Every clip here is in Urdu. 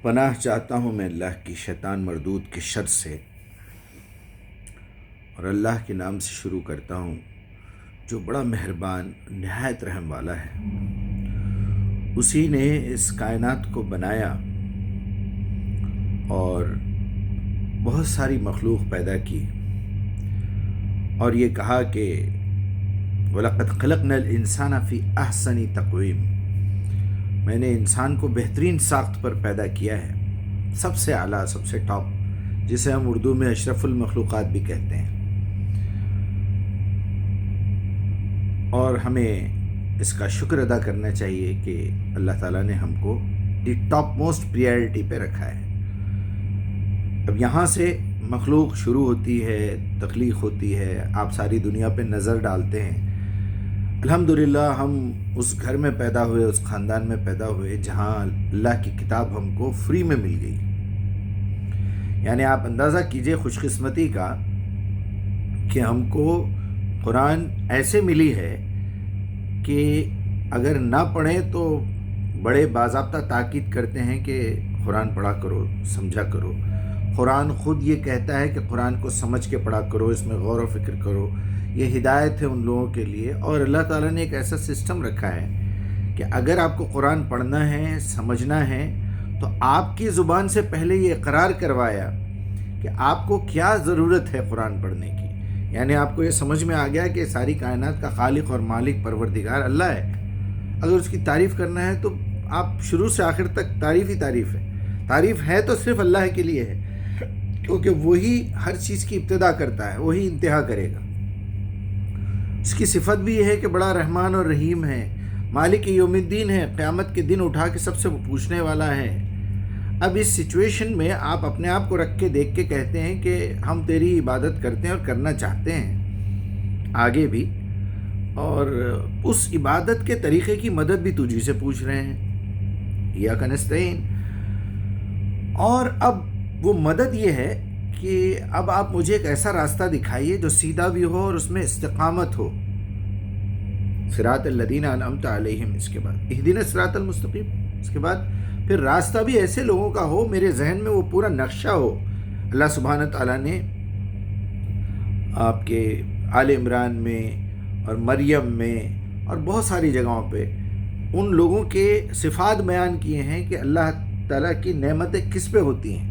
پناہ چاہتا ہوں میں اللہ کی شیطان مردود کے شر سے، اور اللہ کے نام سے شروع کرتا ہوں جو بڑا مہربان نہایت رحم والا ہے۔ اسی نے اس کائنات کو بنایا اور بہت ساری مخلوق پیدا کی، اور یہ کہا کہ وَلَقَدْ خَلَقْنَا الْإِنسَانَ فِي أَحْسَنِ تَقْوِيمٍ، میں نے انسان کو بہترین ساخت پر پیدا کیا ہے، سب سے اعلیٰ، سب سے ٹاپ، جسے ہم اردو میں اشرف المخلوقات بھی کہتے ہیں۔ اور ہمیں اس کا شکر ادا کرنا چاہیے کہ اللہ تعالیٰ نے ہم کو دی ٹاپ موسٹ پریارٹی پہ رکھا ہے۔ اب یہاں سے مخلوق شروع ہوتی ہے، تخلیق ہوتی ہے، آپ ساری دنیا پہ نظر ڈالتے ہیں۔ الحمدللہ ہم اس گھر میں پیدا ہوئے، اس خاندان میں پیدا ہوئے جہاں اللہ کی کتاب ہم کو فری میں مل گئی۔ یعنی آپ اندازہ کیجئے خوش قسمتی کا کہ ہم کو قرآن ایسے ملی ہے کہ اگر نہ پڑھیں تو بڑے باضابطہ تاکید کرتے ہیں کہ قرآن پڑھا کرو، سمجھا کرو۔ قرآن خود یہ کہتا ہے کہ قرآن کو سمجھ کے پڑھا کرو، اس میں غور و فکر کرو، یہ ہدایت ہے ان لوگوں کے لیے۔ اور اللہ تعالیٰ نے ایک ایسا سسٹم رکھا ہے کہ اگر آپ کو قرآن پڑھنا ہے، سمجھنا ہے، تو آپ کی زبان سے پہلے یہ اقرار کروایا کہ آپ کو کیا ضرورت ہے قرآن پڑھنے کی۔ یعنی آپ کو یہ سمجھ میں آ گیا کہ ساری کائنات کا خالق اور مالک پروردگار اللہ ہے۔ اگر اس کی تعریف کرنا ہے تو آپ شروع سے آخر تک تعریف ہی تعریف ہے۔ تعریف ہے تو صرف اللہ کے لیے ہے، کیونکہ وہی ہر چیز کی ابتدا کرتا ہے، وہی انتہا کرے گا۔ اس کی صفت بھی یہ ہے کہ بڑا رحمان اور رحیم ہے، مالک یوم الدین ہے، قیامت کے دن اٹھا کے سب سے پوچھنے والا ہے۔ اب اس سچویشن میں آپ اپنے آپ کو رکھ کے دیکھ کے کہتے ہیں کہ ہم تیری عبادت کرتے ہیں اور کرنا چاہتے ہیں آگے بھی، اور اس عبادت کے طریقے کی مدد بھی تجھی سے پوچھ رہے ہیں، ایاک نستعین۔ اور اب وہ مدد یہ ہے کہ اب آپ مجھے ایک ایسا راستہ دکھائیے جو سیدھا بھی ہو اور اس میں استقامت ہو۔ صراط الذین انعمت علیہم، اس کے بعد اہدنا الصراط المستقیم، اس کے بعد پھر راستہ بھی ایسے لوگوں کا ہو، میرے ذہن میں وہ پورا نقشہ ہو۔ اللہ سبحانہ تعالیٰ نے آپ کے آل عمران میں اور مریم میں اور بہت ساری جگہوں پہ ان لوگوں کے صفات بیان کیے ہیں کہ اللہ تعالیٰ کی نعمتیں کس پہ ہوتی ہیں۔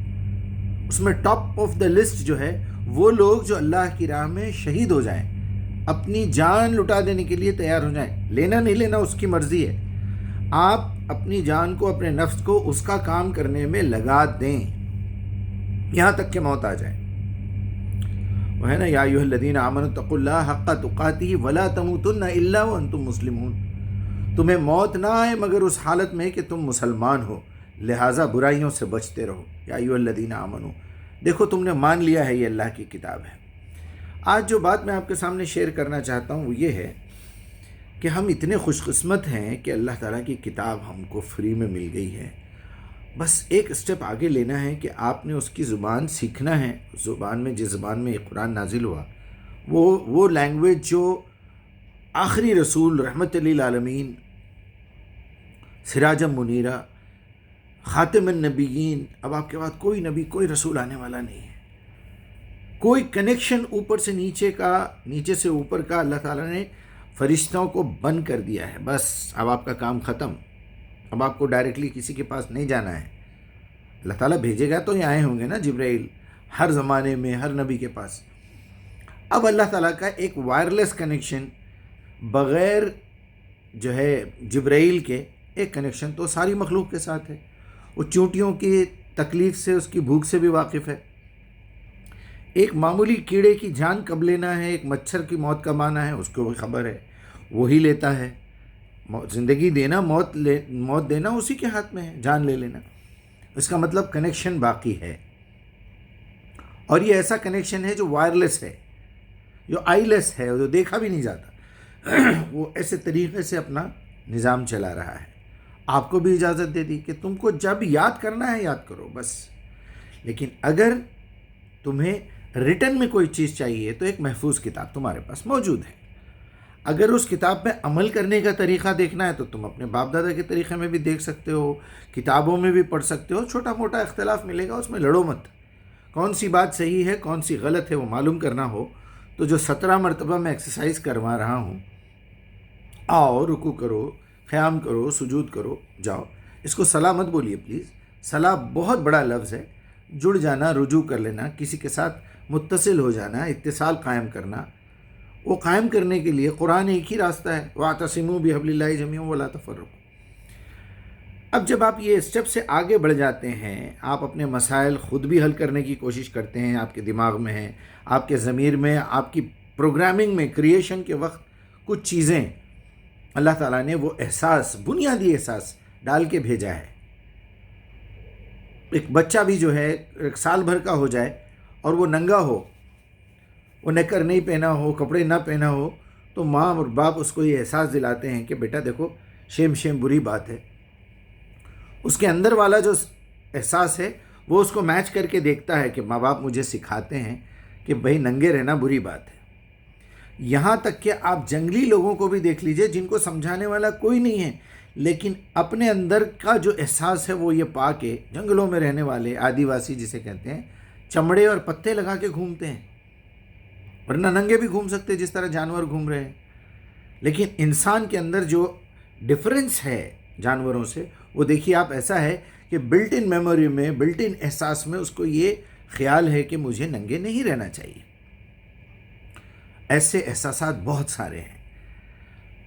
اس میں ٹاپ آف دا لسٹ جو ہے وہ لوگ جو اللہ کی راہ میں شہید ہو جائیں، اپنی جان لٹا دینے کے لیے تیار ہو جائیں۔ لینا نہیں لینا اس کی مرضی ہے، آپ اپنی جان کو، اپنے نفس کو اس کا کام کرنے میں لگا دیں یہاں تک کہ موت آ جائے۔ وہ ہے نا، یا ایھا الذین آمنوا اتقوا اللہ حق تقاتہ ولا تموتن الا وانتم مسلمون، تمہیں موت نہ آئے مگر اس حالت میں کہ تم مسلمان ہو، لہٰذا برائیوں سے بچتے رہو۔ یا ایھا الذین آمنوا، دیکھو تم نے مان لیا ہے یہ اللہ کی کتاب ہے۔ آج جو بات میں آپ کے سامنے شیئر کرنا چاہتا ہوں وہ یہ ہے کہ ہم اتنے خوش قسمت ہیں کہ اللہ تعالیٰ کی کتاب ہم کو فری میں مل گئی ہے۔ بس ایک اسٹیپ آگے لینا ہے کہ آپ نے اس کی زبان سیکھنا ہے۔ زبان میں، جس زبان میں یہ قرآن نازل ہوا، وہ لینگویج جو آخری رسول رحمت للعالمین، سراجا منیرہ، خاتم النبیین، اب آپ کے بعد کوئی نبی، کوئی رسول آنے والا نہیں ہے۔ کوئی کنیکشن اوپر سے نیچے کا، نیچے سے اوپر کا اللہ تعالیٰ نے فرشتوں کو بند کر دیا ہے۔ بس اب آپ کا کام ختم، اب آپ کو ڈائریکٹلی کسی کے پاس نہیں جانا ہے۔ اللہ تعالیٰ بھیجے گا تو یہ آئے ہوں گے نا جبرائیل، ہر زمانے میں ہر نبی کے پاس۔ اب اللہ تعالیٰ کا ایک وائرلیس کنیکشن بغیر جو ہے جبرائیل کے، ایک کنیکشن تو ساری مخلوق کے ساتھ ہے۔ وہ چونٹیوں کی تکلیف سے، اس کی بھوک سے بھی واقف ہے۔ ایک معمولی کیڑے کی جان کب لینا ہے، ایک مچھر کی موت کب آنا ہے، اس کو بھی خبر ہے، وہی لیتا ہے۔ زندگی دینا، موت دینا اسی کے ہاتھ میں ہے، جان لے لینا۔ اس کا مطلب کنیکشن باقی ہے، اور یہ ایسا کنیکشن ہے جو وائرلیس ہے، جو آئی لیس ہے، جو دیکھا بھی نہیں جاتا۔ وہ ایسے طریقے سے اپنا نظام چلا رہا ہے۔ آپ کو بھی اجازت دے دی کہ تم کو جب یاد کرنا ہے یاد کرو بس، لیکن اگر تمہیں ریٹن میں کوئی چیز چاہیے تو ایک محفوظ کتاب تمہارے پاس موجود ہے۔ اگر اس کتاب میں عمل کرنے کا طریقہ دیکھنا ہے تو تم اپنے باپ دادا کے طریقے میں بھی دیکھ سکتے ہو، کتابوں میں بھی پڑھ سکتے ہو، چھوٹا موٹا اختلاف ملے گا، اس میں لڑو مت۔ کون سی بات صحیح ہے کون سی غلط ہے وہ معلوم کرنا ہو تو جو 17 مرتبہ میں ایکسرسائز کروا رہا ہوں، آؤ رکوع کرو، قیام کرو، سجود کرو، جاؤ۔ اس کو صلاح مت بولیے پلیز، صلاح بہت بڑا لفظ ہے۔ جڑ جانا، رجوع کر لینا، کسی کے ساتھ متصل ہو جانا، اتصال قائم کرنا، وہ قائم کرنے کے لیے قرآن ایک ہی راستہ ہے، وَاعْتَصِمُوا بِحَبْلِ اللَّهِ جَمِيعًا وَلَا تَفَرَّقُوا۔ اب جب آپ یہ اسٹیپ سے آگے بڑھ جاتے ہیں، آپ اپنے مسائل خود بھی حل کرنے کی کوشش کرتے ہیں، آپ کے دماغ میں ہیں، آپ کے ضمیر میں، آپ کی پروگرامنگ میں، کریشن کے وقت کچھ چیزیں اللہ تعالیٰ نے وہ احساس، بنیادی احساس ڈال کے بھیجا ہے۔ ایک بچہ بھی جو ہے 1 سال بھر کا ہو جائے اور وہ ننگا ہو، وہ نکر نہیں پہنا ہو، کپڑے نہ پہنا ہو، تو ماں اور باپ اس کو یہ احساس دلاتے ہیں کہ بیٹا دیکھو شیم بری بات ہے۔ اس کے اندر والا جو احساس ہے وہ اس کو میچ کر کے دیکھتا ہے کہ ماں باپ مجھے سکھاتے ہیں کہ بھائی ننگے رہنا بری بات ہے۔ یہاں تک کہ آپ جنگلی لوگوں کو بھی دیکھ لیجئے جن کو سمجھانے والا کوئی نہیں ہے، لیکن اپنے اندر کا جو احساس ہے وہ یہ پا کے، جنگلوں میں رہنے والے آدیواسی جسے کہتے ہیں، چمڑے اور پتے لگا کے گھومتے ہیں، ورنہ ننگے بھی گھوم سکتے جس طرح جانور گھوم رہے ہیں۔ لیکن انسان کے اندر جو ڈفرنس ہے جانوروں سے، وہ دیکھیے آپ، ایسا ہے کہ بلٹ ان میموری میں، بلٹ ان احساس میں اس کو یہ خیال ہے کہ مجھے ننگے نہیں رہنا چاہیے۔ ایسے احساسات بہت سارے ہیں۔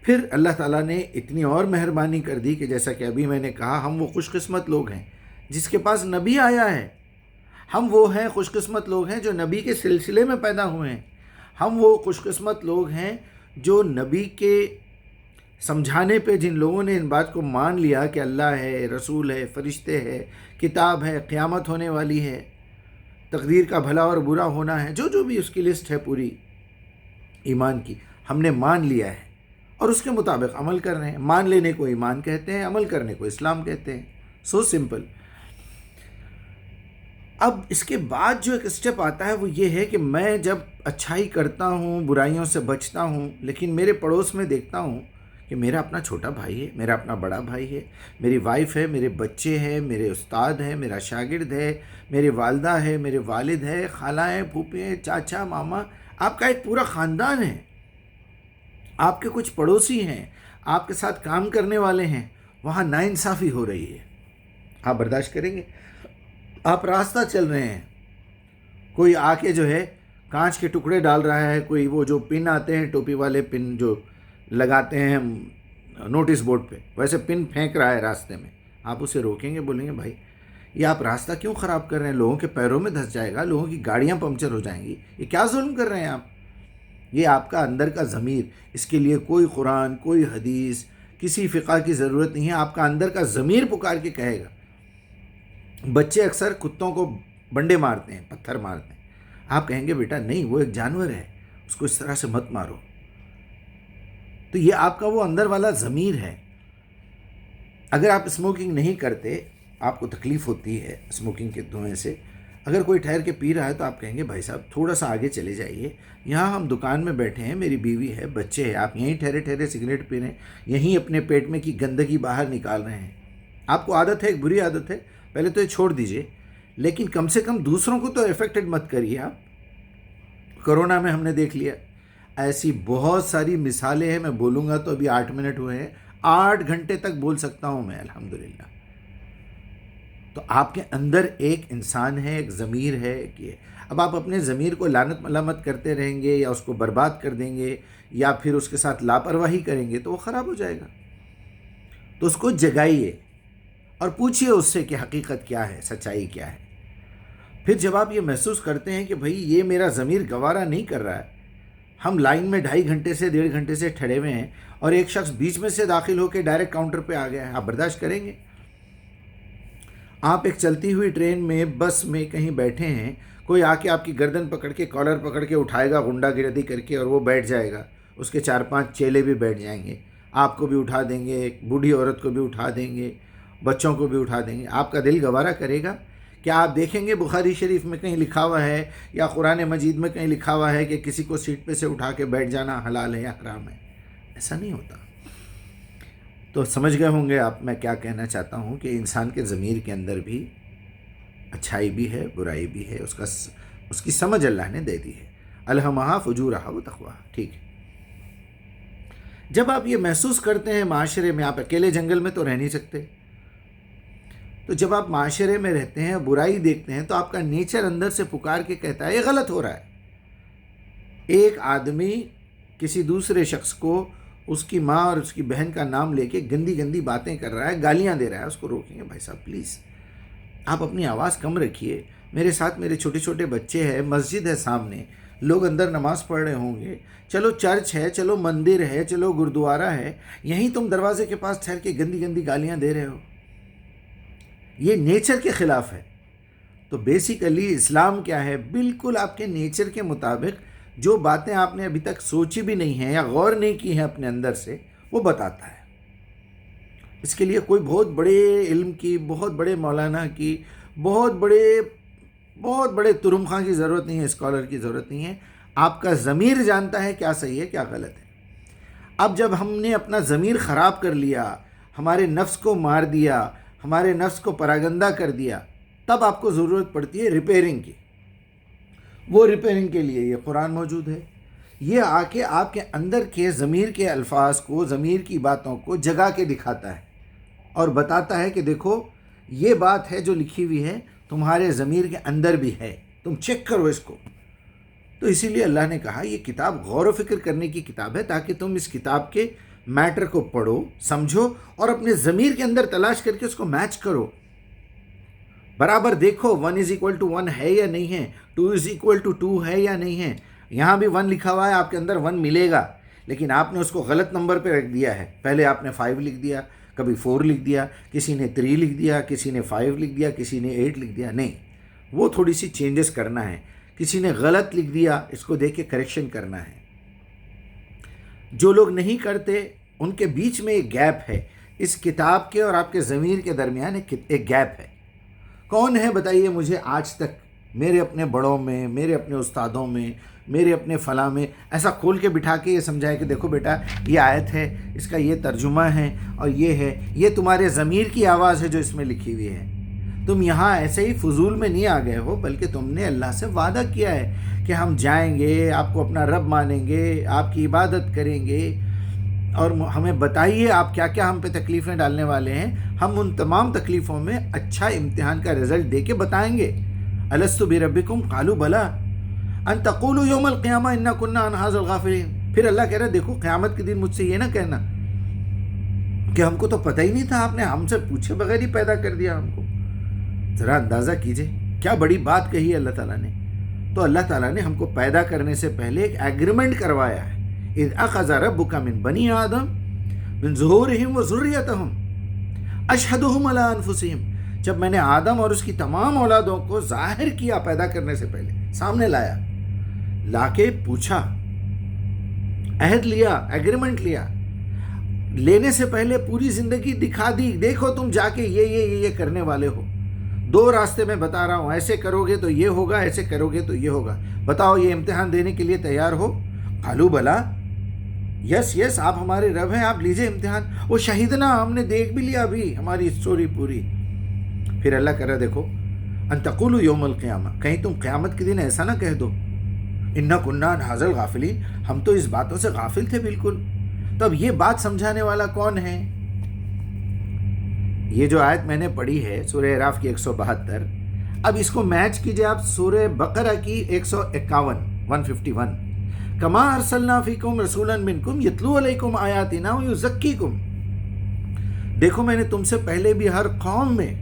پھر اللہ تعالیٰ نے اتنی اور مہربانی کر دی کہ جیسا کہ ابھی میں نے کہا، ہم وہ خوش قسمت لوگ ہیں جس کے پاس نبی آیا ہے۔ ہم وہ ہیں خوش قسمت لوگ ہیں جو نبی کے سلسلے میں پیدا ہوئے ہیں۔ ہم وہ خوش قسمت لوگ ہیں جو نبی کے سمجھانے پہ، جن لوگوں نے ان بات کو مان لیا کہ اللہ ہے، رسول ہے، فرشتے ہے، کتاب ہے، قیامت ہونے والی ہے، تقدیر کا بھلا اور برا ہونا ہے، جو بھی اس کی لسٹ ہے پوری ایمان کی، ہم نے مان لیا ہے اور اس کے مطابق عمل کر رہے ہیں۔ مان لینے کو ایمان کہتے ہیں، عمل کرنے کو اسلام کہتے ہیں۔ So simple. اب اس کے بعد جو ایک اسٹیپ آتا ہے وہ یہ ہے کہ میں جب اچھائی کرتا ہوں، برائیوں سے بچتا ہوں، لیکن میرے پڑوس میں دیکھتا ہوں کہ میرا اپنا چھوٹا بھائی ہے، میرا اپنا بڑا بھائی ہے، میری وائف ہے، میرے بچے ہیں، میرے استاد ہے، میرا شاگرد ہے، میری والدہ ہے، میرے والد ہے، خالہ ہیں، پھوپھی ہیں، چاچا، ماما، آپ کا ایک پورا خاندان ہے، آپ کے کچھ پڑوسی ہیں، آپ کے ساتھ کام کرنے والے ہیں، وہاں ناانصافی ہو رہی ہے، آپ برداشت کریں گے؟ آپ راستہ چل رہے ہیں، کوئی آ کے جو ہے کانچ کے ٹکڑے ڈال رہا ہے، کوئی وہ جو پن آتے ہیں، ٹوپی والے پن جو لگاتے ہیں نوٹس بورڈ پہ، ویسے پن پھینک رہا ہے راستے میں، آپ اسے روکیں گے، بولیں گے بھائی یہ آپ راستہ کیوں خراب کر رہے ہیں؟ لوگوں کے پیروں میں دھس جائے گا، لوگوں کی گاڑیاں پنکچر ہو جائیں گی، یہ کیا ظلم کر رہے ہیں آپ؟ یہ آپ کا اندر کا ضمیر، اس کے لیے کوئی قرآن، کوئی حدیث، کسی فقہ کی ضرورت نہیں ہے، آپ کا اندر کا ضمیر پکار کے کہے گا۔ بچے اکثر کتوں کو بنڈے مارتے ہیں، پتھر مارتے ہیں، آپ کہیں گے بیٹا نہیں، وہ ایک جانور ہے، اس کو اس طرح سے مت مارو۔ تو یہ آپ کا وہ اندر والا ضمیر ہے۔ اگر آپ اسموکنگ نہیں کرتے، آپ کو تکلیف ہوتی ہے اسموکنگ کے دھوئیں سے، اگر کوئی ٹھہر کے پی رہا ہے تو آپ کہیں گے بھائی صاحب تھوڑا سا آگے چلے جائیے، یہاں ہم دکان میں بیٹھے ہیں، میری بیوی ہے، بچے ہیں، آپ یہیں ٹھہرے سگریٹ پی رہے ہیں، یہیں اپنے پیٹ میں کی گندگی باہر نکال رہے ہیں۔ آپ کو عادت ہے، ایک بری عادت ہے، پہلے تو یہ چھوڑ دیجئے، لیکن کم سے کم دوسروں کو تو افیکٹڈ مت کریے آپ۔ کرونا میں ہم نے دیکھ لیا، ایسی بہت ساری مثالیں ہیں، میں بولوں گا تو ابھی 8 منٹ ہوئے ہیں، 8 گھنٹے تک بول سکتا ہوں میں الحمدللہ۔ تو آپ کے اندر ایک انسان ہے، ایک ضمیر ہے کہ اب آپ اپنے ضمیر کو لعنت ملامت کرتے رہیں گے یا اس کو برباد کر دیں گے یا پھر اس کے ساتھ لاپرواہی کریں گے تو وہ خراب ہو جائے گا۔ تو اس کو جگائیے اور پوچھئے اس سے کہ حقیقت کیا ہے، سچائی کیا ہے۔ پھر جب آپ یہ محسوس کرتے ہیں کہ بھئی یہ میرا ضمیر گوارا نہیں کر رہا ہے، ہم لائن میں 2.5 گھنٹے سے 1.5 گھنٹے سے ٹھڑے ہوئے ہیں اور ایک شخص بیچ میں سے داخل ہو کے ڈائریکٹ کاؤنٹر پہ آ گیا ہے، آپ برداشت کریں گے؟ آپ ایک چلتی ہوئی ٹرین میں، بس میں کہیں بیٹھے ہیں، کوئی آ کے آپ کی گردن پکڑ کے، کالر پکڑ کے اٹھائے گا غنڈہ گردی کر کے اور وہ بیٹھ جائے گا، اس کے 4-5 چیلے بھی بیٹھ جائیں گے، آپ کو بھی اٹھا دیں گے، ایک بوڑھی عورت کو بھی اٹھا دیں گے، بچوں کو بھی اٹھا دیں گے، آپ کا دل گوارا کرے گا؟ کیا آپ دیکھیں گے بخاری شریف میں کہیں لکھا ہوا ہے یا قرآن مجید میں کہیں لکھا ہوا ہے کہ کسی کو سیٹ پہ سے اٹھا کے بیٹھ جانا حلال ہے یا حرام ہے؟ ایسا نہیں ہوتا. تو سمجھ گئے ہوں گے آپ میں کیا کہنا چاہتا ہوں کہ انسان کے ضمیر کے اندر بھی اچھائی بھی ہے، برائی بھی ہے، اس کی سمجھ اللہ نے دے دی ہے. الہمہا فجورہا و تقواہا. ٹھیک ہے. جب آپ یہ محسوس کرتے ہیں معاشرے میں، آپ اکیلے جنگل میں تو رہ نہیں سکتے، تو جب آپ معاشرے میں رہتے ہیں، برائی دیکھتے ہیں، تو آپ کا نیچر اندر سے پکار کے کہتا ہے یہ غلط ہو رہا ہے. ایک آدمی کسی دوسرے شخص کو اس کی ماں اور اس کی بہن کا نام لے کے گندی گندی باتیں کر رہا ہے، گالیاں دے رہا ہے، اس کو روکیں گے. بھائی صاحب پلیز آپ اپنی آواز کم رکھیے. میرے ساتھ میرے چھوٹے چھوٹے بچے ہیں، مسجد ہے سامنے، لوگ اندر نماز پڑھ رہے ہوں گے، چلو چرچ ہے، چلو مندر ہے، چلو گردوارہ ہے، یہیں تم دروازے کے پاس ٹھہر کے گندی گندی گالیاں دے رہے ہو. یہ نیچر کے خلاف ہے. تو بیسیکلی اسلام کیا ہے؟ بالکل آپ کے نیچر کے مطابق جو باتیں آپ نے ابھی تک سوچی بھی نہیں ہیں یا غور نہیں کی ہیں اپنے اندر سے، وہ بتاتا ہے. اس کے لیے کوئی بہت بڑے علم کی، بہت بڑے مولانا کی، بہت بڑے ترم خاں کی ضرورت نہیں ہے، اسکالر کی ضرورت نہیں ہے. آپ کا ضمیر جانتا ہے کیا صحیح ہے کیا غلط ہے. اب جب ہم نے اپنا ضمیر خراب کر لیا، ہمارے نفس کو مار دیا، ہمارے نفس کو پراگندہ کر دیا، تب آپ کو ضرورت پڑتی ہے ریپیئرنگ کی. وہ ریپیئرنگ کے لیے یہ قرآن موجود ہے. یہ آ کے آپ کے اندر کے ضمیر کے الفاظ کو، ضمیر کی باتوں کو جگا کے دکھاتا ہے اور بتاتا ہے کہ دیکھو یہ بات ہے جو لکھی ہوئی ہے، تمہارے ضمیر کے اندر بھی ہے، تم چیک کرو اس کو. تو اسی لیے اللہ نے کہا یہ کتاب غور و فکر کرنے کی کتاب ہے، تاکہ تم اس کتاب کے میٹر کو پڑھو، سمجھو اور اپنے ضمیر کے اندر تلاش کر کے اس کو میچ کرو. برابر دیکھو 1 = 1 ہے یا نہیں ہے، 2 = 2 ہے یا نہیں ہے. یہاں بھی 1 لکھا ہوا ہے، آپ کے اندر 1 ملے گا، لیکن آپ نے اس کو غلط نمبر پہ رکھ دیا ہے. پہلے آپ نے 5 لکھ دیا، کبھی 4 لکھ دیا، کسی نے 3 لکھ دیا، کسی نے 5 لکھ دیا، کسی نے 8 لکھ دیا. نہیں، وہ تھوڑی سی چینجز کرنا ہے. کسی نے غلط لکھ دیا، اس کو دیکھ کے کریکشن کرنا ہے. جو لوگ نہیں کرتے ان کے بیچ میں ایک گیپ ہے. اس کتاب کے اور آپ کے ضمیر کے درمیان ایک گیپ ہے. کون ہے بتائیے مجھے آج تک میرے اپنے بڑوں میں، میرے اپنے استادوں میں، میرے اپنے فلاں میں ایسا کھول کے بٹھا کے یہ سمجھائے کہ دیکھو بیٹا یہ آیت ہے، اس کا یہ ترجمہ ہے اور یہ ہے، یہ تمہارے ضمیر کی آواز ہے جو اس میں لکھی ہوئی ہے. تم یہاں ایسے ہی فضول میں نہیں آ گئے ہو، بلکہ تم نے اللہ سے وعدہ کیا ہے کہ ہم جائیں گے، آپ کو اپنا رب مانیں گے، آپ کی عبادت کریں گے، اور ہمیں بتائیے آپ کیا کیا ہم پہ تکلیفیں ڈالنے والے ہیں. ہم ان تمام تکلیفوں میں اچھا امتحان کا رزلٹ دے کے بتائیں گے. الستُ بربکم قالوا بلی ان تقولوا یوم القیامہ انا کنا عن ھذا غافلین. پھر اللہ کہہ رہا ہے دیکھو قیامت کے دن مجھ سے یہ نہ کہنا کہ ہم کو تو پتہ ہی نہیں تھا، آپ نے ہم سے پوچھے بغیر ہی پیدا کر دیا ہم کو. ذرا اندازہ کیجئے کیا بڑی بات کہی ہے اللہ تعالیٰ نے. تو اللہ تعالیٰ نے ہم کو پیدا کرنے سے پہلے ایک ایگریمنٹ کروایا ہے. اذ اخذ ربک من بنی آدم من ظہورہم وذریتہم اشہدہم علی انفسہم. جب میں نے آدم اور اس کی تمام اولادوں کو ظاہر کیا پیدا کرنے سے پہلے، سامنے لایا، لا کے پوچھا، عہد لیا، ایگریمنٹ لیا، لینے سے پہلے پوری زندگی دکھا دی، دیکھو تم جا کے یہ کرنے والے ہو. 2 راستے میں بتا رہا ہوں، ایسے کرو گے تو یہ ہوگا، ایسے کرو گے تو یہ ہوگا. بتاؤ یہ امتحان دینے کے لیے تیار ہو؟ قالوا بلا، یس آپ ہمارے رب ہیں، آپ لیجئے امتحان. وہ شہیدنا، ہم نے دیکھ بھی لیا ابھی ہماری اسٹوری پوری. پھر اللہ کہہ رہا دیکھو ان تقولوا یوم القیامہ، کہیں تم قیامت کے دن ایسا نہ کہہ دو انا کنا عن ھذا الغافلین، ہم تو اس باتوں سے غافل تھے بالکل. تو اب یہ بات سمجھانے والا کون ہے؟ یہ جو آیت میں نے پڑھی ہے سورہ اعراف کی 172، اب اس کو میچ کیجئے آپ سورہ بقرہ کی 151 کما ارسلنا فیکم رسولا منکم یتلو علیکم آیاتنا ویزکیکم. دیکھو میں نے تم سے پہلے بھی ہر قوم میں،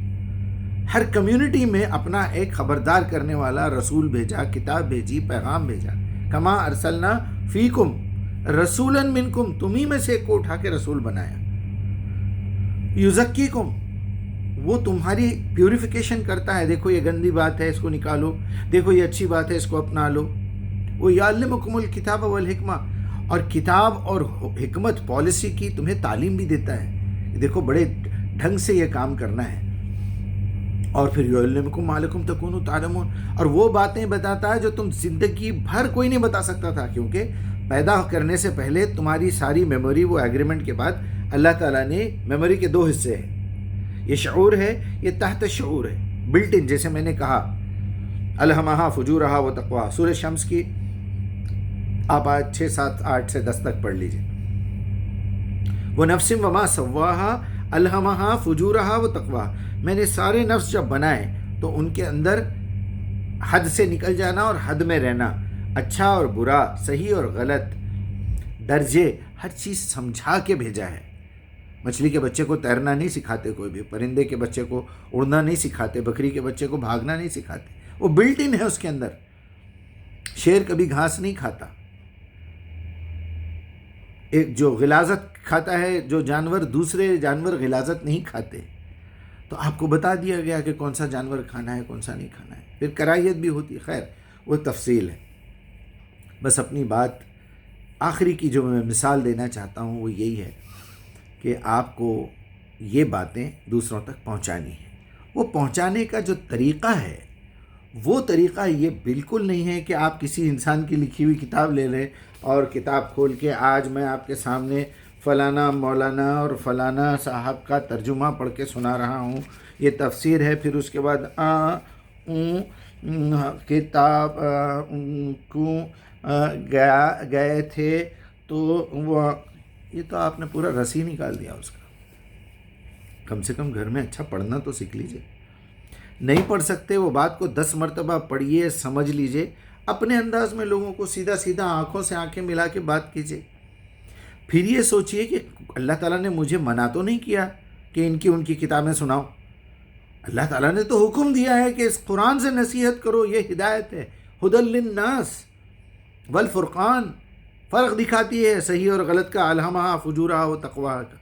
ہر کمیونٹی میں اپنا ایک خبردار کرنے والا رسول بھیجا، کتاب بھیجی، پیغام بھیجا. کما ارسلنا فیکم رسولا منکم، تمہیں میں سے ایک کو اٹھا کے رسول بنایا. یزکیکم، وہ تمہاری پیوریفیکیشن کرتا ہے. دیکھو یہ گندی بات ہے، اس کو نکالو، دیکھو یہ اچھی بات ہے، اس کو اپنا لو. وہ یعلمکم الکتاب والحکمہ، اور کتاب اور حکمت پالیسی کی تمہیں تعلیم بھی دیتا ہے. دیکھو بڑے ڈھنگ سے یہ کام کرنا ہے. اور پھر یعلمکم ما لکم تکونوا تعلمون، اور وہ باتیں بتاتا ہے جو تم زندگی بھر کوئی نہیں بتا سکتا تھا، کیونکہ پیدا کرنے سے پہلے تمہاری ساری میموری، وہ ایگریمنٹ کے بعد اللہ تعالیٰ نے میموری کے 2 حصے ہیں، یہ شعور ہے، یہ تحت شعور ہے، بلٹ ان. جیسے میں نے کہا الہمہا فجورہا و تقواہا، سورہ شمس کی آپ آیت 6، 7، 8 سے 10 تک پڑھ لیجئے. وہ نفس وما سواہا الہمہا فجورہا و تقواہا، میں نے سارے نفس جب بنائے تو ان کے اندر حد سے نکل جانا اور حد میں رہنا، اچھا اور برا، صحیح اور غلط، درجے، ہر چیز سمجھا کے بھیجا ہے. مچھلی کے بچے کو تیرنا نہیں سکھاتے کوئی بھی، پرندے کے بچے کو اڑنا نہیں سکھاتے، بکری کے بچے کو بھاگنا نہیں سکھاتے، وہ بلٹ ان ہے اس کے اندر. شیر کبھی گھاس نہیں کھاتا. ایک جو غلاظت کھاتا ہے، جو جانور، دوسرے جانور غلاظت نہیں کھاتے. تو آپ کو بتا دیا گیا کہ کون سا جانور کھانا ہے، کون سا نہیں کھانا ہے. پھر کراہیت بھی ہوتی ہے، خیر وہ تفصیل ہے. بس اپنی بات آخری کی جو میں مثال دینا چاہتا ہوں وہ یہی ہے کہ آپ کو یہ باتیں دوسروں تک پہنچانی ہیں. وہ پہنچانے کا جو طریقہ ہے، وہ طریقہ یہ بالکل نہیں ہے کہ آپ کسی انسان کی لکھی ہوئی کتاب لے لیں اور کتاب کھول کے آج میں آپ کے سامنے فلانا مولانا اور فلانا صاحب کا ترجمہ پڑھ کے سنا رہا ہوں، یہ تفسیر ہے. پھر اس کے بعد کتاب کو گئے تھے تو وہ، یہ تو آپ نے پورا رس ہی نکال دیا اس کا. کم سے کم گھر میں اچھا پڑھنا تو سیکھ لیجئے. نہیں پڑھ سکتے وہ بات کو 10 مرتبہ پڑھیے، سمجھ لیجئے، اپنے انداز میں لوگوں کو سیدھا سیدھا آنکھوں سے آنکھیں ملا کے بات کیجئے. پھر یہ سوچئے کہ اللہ تعالیٰ نے مجھے منع تو نہیں کیا کہ ان کی کتابیں سناؤ. اللہ تعالیٰ نے تو حکم دیا ہے کہ اس قرآن سے نصیحت کرو، یہ ہدایت ہے، ہدی للناس والفرقان، فرق دکھاتی ہے صحیح اور غلط کا، الہمہا فجورہا و تقواہا کا.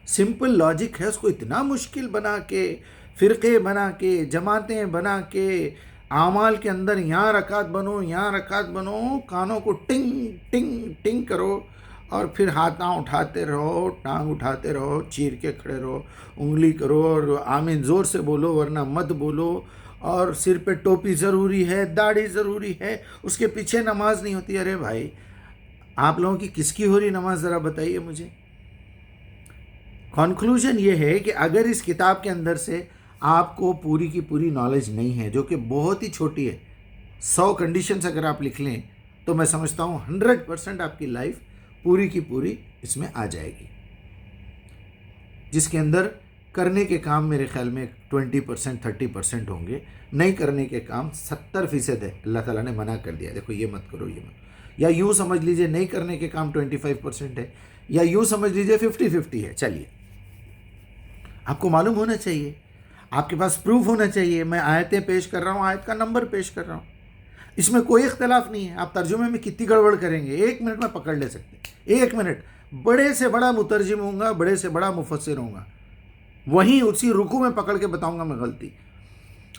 سمپل لاجک ہے، اس کو اتنا مشکل بنا کے، فرقے بنا کے، جماعتیں بنا کے، اعمال کے اندر یہاں رکعت بنو، یہاں رکعت بنو، کانوں کو ٹنگ ٹنگ ٹنگ کرو اور پھر ہاتھ اٹھاتے رہو، ٹانگ اٹھاتے رہو، چیر کے کھڑے رہو، انگلی کرو اور آمین زور سے بولو ورنہ مت بولو، اور سر پہ ٹوپی ضروری ہے، داڑھی ضروری ہے، اس کے پیچھے نماز نہیں ہوتی. ارے بھائی آپ لوگوں کی کس کی ہو رہی نماز، ذرا بتائیے مجھے. کنکلوژن یہ ہے کہ اگر اس کتاب کے اندر سے آپ کو پوری کی پوری نالج نہیں ہے، جو کہ بہت ہی چھوٹی ہے، 100 کنڈیشنز اگر آپ لکھ لیں تو میں سمجھتا ہوں 100% آپ کی لائف پوری کی پوری اس میں آ جائے گی، جس کے اندر کرنے کے کام میرے خیال میں 20% 30% ہوں گے، نہیں کرنے کے کام 70% ہے. اللہ تعالیٰ نے منع کر دیا، دیکھو یہ مت کرو، یہ مت. یا یوں سمجھ لیجئے نہیں کرنے کے کام 25% ہے، یا یوں سمجھ لیجئے 50-50 ہے. چلیے، آپ کو معلوم ہونا چاہیے، آپ کے پاس پروف ہونا چاہیے. میں آیتیں پیش کر رہا ہوں، آیت کا نمبر پیش کر رہا ہوں، اس میں کوئی اختلاف نہیں ہے. آپ ترجمے میں کتنی گڑبڑ کریں گے، 1 منٹ میں پکڑ لے سکتے ہیں. 1 منٹ، بڑے سے بڑا مترجم ہوں گا، بڑے سے بڑا مفسر ہوں گا، وہیں اسی رکوع میں پکڑ کے بتاؤں گا میں غلطی.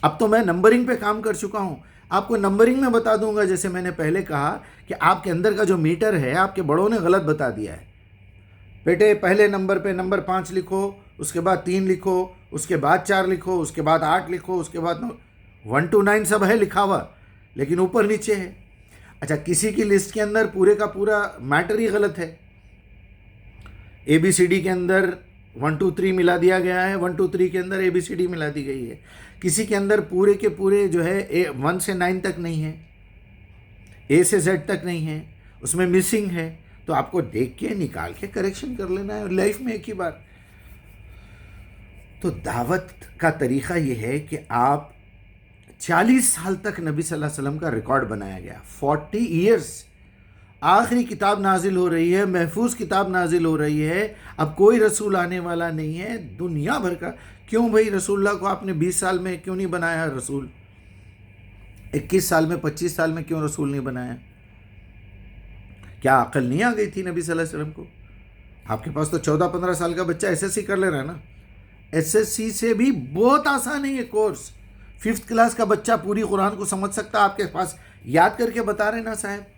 اب تو میں نمبرنگ پہ کام کر چکا ہوں، آپ کو نمبرنگ میں بتا دوں گا. جیسے میں نے پہلے کہا کہ آپ کے اندر کا جو میٹر ہے آپ کے بڑوں نے غلط بتا دیا ہے. بیٹے پہلے نمبر پہ نمبر 5 لکھو، اس کے بعد 3 لکھو، اس کے بعد 4 لکھو، اس کے بعد 8 لکھو، اس کے بعد 1 to 9 سب ہے لکھا ہوا، لیکن اوپر نیچے ہے. اچھا، کسی کی لسٹ کے اندر پورے کا پورا میٹر ہی غلط ہے. ABCD کے اندر 1 2 3 ملا دیا گیا ہے، 1 2 3 کے اندر ABCD ملا دی گئی ہے. کسی کے اندر پورے کے پورے جو ہے 1 سے 9 تک نہیں ہے، A سے Z تک نہیں ہے، اس میں مسنگ ہے. تو آپ کو دیکھ کے نکال کے کریکشن کر لینا ہے لائف میں ایک ہی بار. تو دعوت کا طریقہ یہ ہے کہ آپ 40 سال تک نبی صلی اللہ علیہ وسلم کا ریکارڈ بنایا گیا، 40 ایئرس. آخری کتاب نازل ہو رہی ہے، محفوظ کتاب نازل ہو رہی ہے. اب کوئی رسول آنے والا نہیں ہے دنیا بھر کا. کیوں بھائی رسول اللہ کو آپ نے 20 سال میں کیوں نہیں بنایا رسول؟ 21 سال میں 25 سال میں کیوں رسول نہیں بنایا؟ کیا عقل نہیں آ گئی تھی نبی صلی اللہ علیہ وسلم کو؟ آپ کے پاس تو 14-15 سال کا بچہ SSC کر لے رہا ہے نا. SSC سے بھی بہت آسان ہے یہ کورس. 5th کلاس کا بچہ پوری قرآن کو سمجھ سکتا. آپ کے پاس یاد کر کے بتا رہے نا صاحب،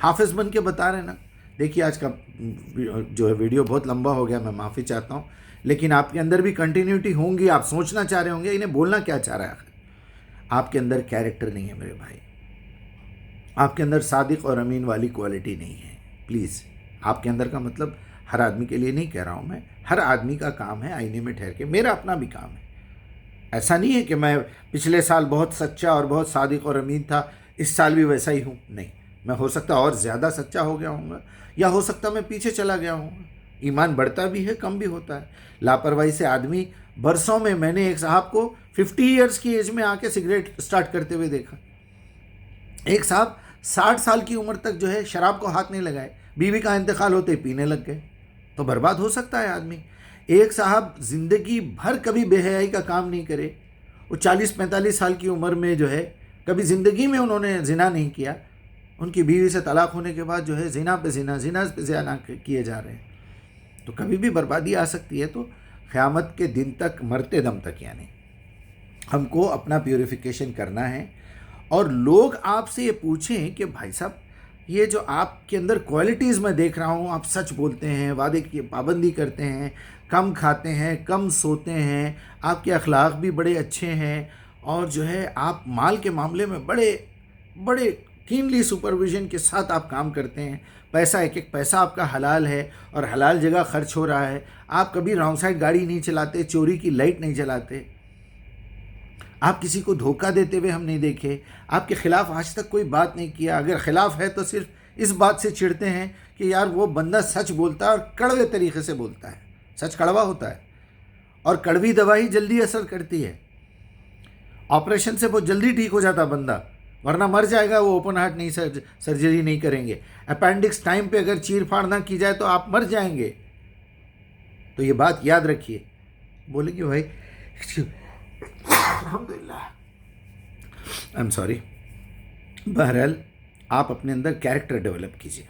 حافظ بن کے بتا رہے نا. دیکھیے آج کا جو ہے ویڈیو بہت لمبا ہو گیا، میں معافی چاہتا ہوں، لیکن آپ کے اندر بھی کنٹینیوٹی ہوں گی. آپ سوچنا چاہ رہے ہوں گے انہیں بولنا کیا چاہ رہا ہے. آپ کے اندر کیریکٹر نہیں ہے میرے بھائی. آپ کے اندر صادق اور امین والی کوالٹی نہیں ہے. پلیز، آپ کے اندر کا مطلب ہر آدمی کے لیے نہیں کہہ رہا ہوں میں، ہر آدمی کا کام ہے آئینے میں ٹھہر کے، میرا اپنا بھی کام ہے. ایسا نہیں ہے کہ میں پچھلے سال بہت سچا اور بہت صادق اور امین تھا، اس سال بھی ویسا ہی ہوں. نہیں، میں ہو سکتا اور زیادہ سچا ہو گیا ہوں گا، یا ہو سکتا میں پیچھے چلا گیا ہوں گا. ایمان بڑھتا بھی ہے، کم بھی ہوتا ہے. لاپرواہی سے آدمی برسوں میں نے ایک صاحب کو 50 ایئرس کی ایج میں آ کے سگریٹ اسٹارٹ کرتے ہوئے دیکھا. ایک صاحب 60 سال کی عمر تک جو ہے شراب کو ہاتھ نہیں لگائے، بیوی کا انتقال ہوتے ہی پینے لگ گئے. تو برباد ہو سکتا ہے آدمی. ایک صاحب زندگی بھر کبھی بے حیائی کا کام نہیں کرے، وہ 40-45 سال کی عمر میں جو ہے کبھی زندگی میں انہوں نے زنا نہیں کیا، ان کی بیوی سے طلاق ہونے کے بعد جو ہے زنا پہ زنا کیے جا رہے ہیں. تو کبھی بھی بربادی آ سکتی ہے. تو قیامت کے دن تک، مرتے دم تک، یعنی ہم کو اپنا پیوریفیکیشن کرنا ہے. اور لوگ آپ سے یہ پوچھیں کہ بھائی صاحب یہ جو آپ کے اندر کوالٹیز میں دیکھ رہا ہوں، آپ سچ بولتے ہیں، وعدے کی پابندی کرتے ہیں، کم کھاتے ہیں، کم سوتے ہیں، آپ کے اخلاق بھی بڑے اچھے ہیں، اور جو ہے آپ مال کے معاملے میں بڑے کینلی سپرویژن کے ساتھ آپ کام کرتے ہیں، پیسہ ایک ایک پیسہ آپ کا حلال ہے اور حلال جگہ خرچ ہو رہا ہے، آپ کبھی رانگ سائڈ گاڑی نہیں چلاتے، چوری کی لائٹ نہیں جلاتے، آپ کسی کو دھوکہ دیتے ہوئے ہم نہیں دیکھے، آپ کے خلاف آج تک کوئی بات نہیں کیا. اگر خلاف ہے تو صرف اس بات سے چڑھتے ہیں کہ یار وہ بندہ سچ بولتا ہے اور کڑوے طریقے سے بولتا ہے. سچ کڑوا ہوتا ہے اور کڑوی دوائی جلدی اثر کرتی ہے. آپریشن سے بہت جلدی ٹھیک ہو جاتا بندہ، ورنہ مر جائے گا. وہ اوپن ہارٹ نہیں سرجری نہیں کریں گے. اپینڈکس ٹائم پہ اگر چیر پھاڑ نہ کی جائے تو آپ مر جائیں گے. تو یہ بات یاد رکھیے. بولے کہ بھائی الحمدللہ، آئی ایم سوری. بہرحال آپ اپنے اندر کیریکٹر ڈیولپ کیجیے.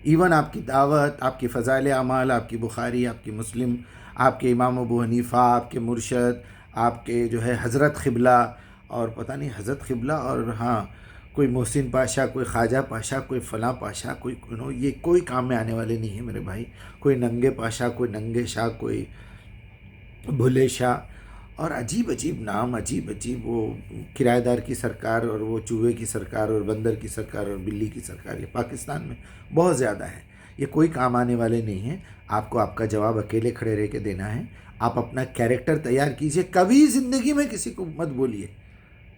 ایون آپ کی دعوت، آپ کی فضائل اعمال، آپ کی بخاری، آپ کی مسلم، آپ کے امام ابو حنیفہ، آپ کے مرشد، آپ کے جو ہے حضرت قبلہ، اور پتہ نہیں حضرت قبلہ اور ہاں کوئی محسن پاشا، کوئی خواجہ پاشا، کوئی فلاں پاشا، کوئی یہ کوئی کام میں آنے والے نہیں ہیں میرے بھائی. کوئی ننگے پاشا، کوئی ننگے شاہ، کوئی بھلے شاہ، اور عجیب عجیب نام، عجیب عجیب، وہ کرایہ دار کی سرکار، اور وہ چوہے کی سرکار، اور بندر کی سرکار، اور بلی کی سرکار. یہ پاکستان میں بہت زیادہ ہے. یہ کوئی کام آنے والے نہیں ہیں. آپ کو آپ کا جواب اکیلے کھڑے رہ کے دینا ہے. آپ اپنا کیریکٹر تیار کیجئے. کبھی زندگی میں کسی کو مت بولیے،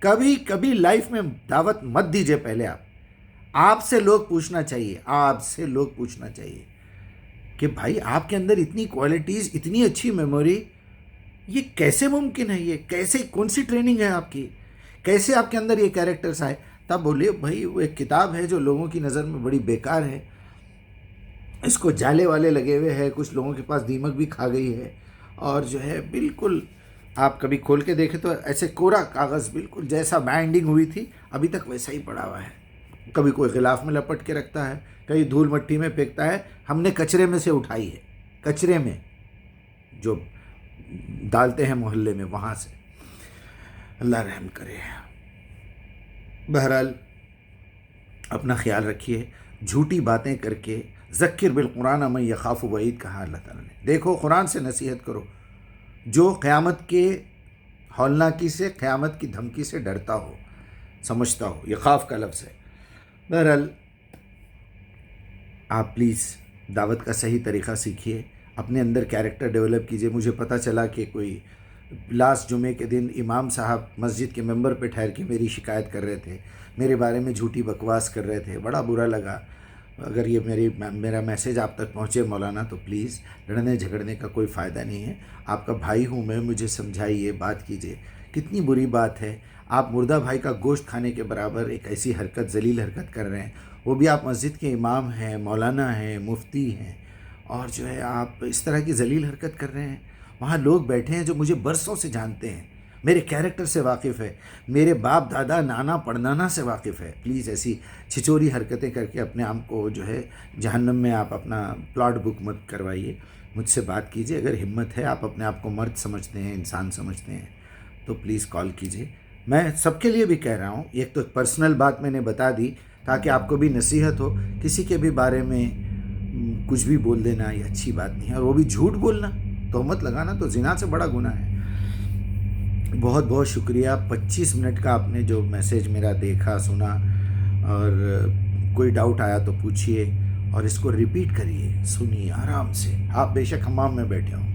کبھی لائف میں دعوت مت دیجئے. پہلے آپ سے لوگ پوچھنا چاہیے، آپ سے لوگ پوچھنا چاہیے کہ بھائی آپ کے اندر اتنی کوالٹیز، اتنی اچھی میموری، یہ کیسے ممکن ہے؟ یہ کیسے، کون سی ٹریننگ ہے آپ کی؟ کیسے آپ کے اندر یہ کیریکٹرز آئے؟ تب بولیے بھائی وہ ایک کتاب ہے جو لوگوں کی نظر میں بڑی بیکار ہے، اس کو جالے والے لگے ہوئے ہیں، کچھ لوگوں کے پاس دیمک بھی کھا گئی ہے، اور جو ہے بالکل آپ کبھی کھول کے دیکھیں تو ایسے کورا کاغذ، بالکل جیسا بائنڈنگ ہوئی تھی ابھی تک ویسا ہی پڑا ہوا ہے. کبھی کوئی غلاف میں لپٹ کے رکھتا ہے، کبھی دھول مٹی میں پھینکتا ہے. ہم نے کچرے میں سے اٹھائی ہے، کچرے میں جو ڈالتے ہیں محلے میں، وہاں سے. اللہ رحم کرے. بہرحال اپنا خیال رکھیے. جھوٹی باتیں کر کے، ذکر بالقرآن من یخاف وعید کہا اللہ تعالیٰ نے. دیکھو قرآن سے نصیحت کرو جو قیامت کے ہولناکی سے، قیامت کی دھمکی سے ڈرتا ہو، سمجھتا ہو. یہ خوف کا لفظ ہے. بہرحال آپ پلیز دعوت کا صحیح طریقہ سیکھیے، اپنے اندر کیریکٹر ڈیولپ کیجئے. مجھے پتہ چلا کہ کوئی لاسٹ جمعے کے دن امام صاحب مسجد کے ممبر پہ ٹھہر کے میری شکایت کر رہے تھے، میرے بارے میں جھوٹی بکواس کر رہے تھے. بڑا برا لگا. اگر یہ میرا میسیج آپ تک پہنچے مولانا تو پلیز لڑنے جھگڑنے کا کوئی فائدہ نہیں ہے. آپ کا بھائی ہوں میں، مجھے سمجھائیے، بات کیجئے. کتنی بری بات ہے، آپ مردہ بھائی کا گوشت کھانے کے برابر ایک ایسی حرکت، ذلیل حرکت کر رہے ہیں. وہ بھی آپ مسجد کے امام ہیں، مولانا ہیں، مفتی ہیں، اور جو ہے آپ اس طرح کی ذلیل حرکت کر رہے ہیں. وہاں لوگ بیٹھے ہیں جو مجھے برسوں سے جانتے ہیں، میرے کیریکٹر سے واقف ہے، میرے باپ دادا نانا پڑنانا سے واقف ہے. پلیز ایسی چھچوری حرکتیں کر کے اپنے آپ کو جو ہے جہنم میں آپ اپنا پلاٹ بک مت کروائیے. مجھ سے بات کیجئے. اگر ہمت ہے، آپ اپنے آپ کو مرد سمجھتے ہیں، انسان سمجھتے ہیں، تو پلیز کال کیجئے. میں سب کے لیے بھی کہہ رہا ہوں. ایک تو پرسنل بات میں نے بتا دی تاکہ آپ کو بھی نصیحت ہو. کسی کے بھی بارے میں کچھ بھی بول دینا یہ اچھی بات نہیں ہے، اور وہ بھی جھوٹ بولنا، تہمت لگانا تو زنا سے بڑا گناہ ہے. بہت بہت شکریہ. 25 منٹ کا آپ نے جو میسیج میرا دیکھا، سنا، اور کوئی ڈاؤٹ آیا تو پوچھیے اور اس کو ریپیٹ کریے، سنیے آرام سے، آپ بے شک حمام میں بیٹھے ہوں۔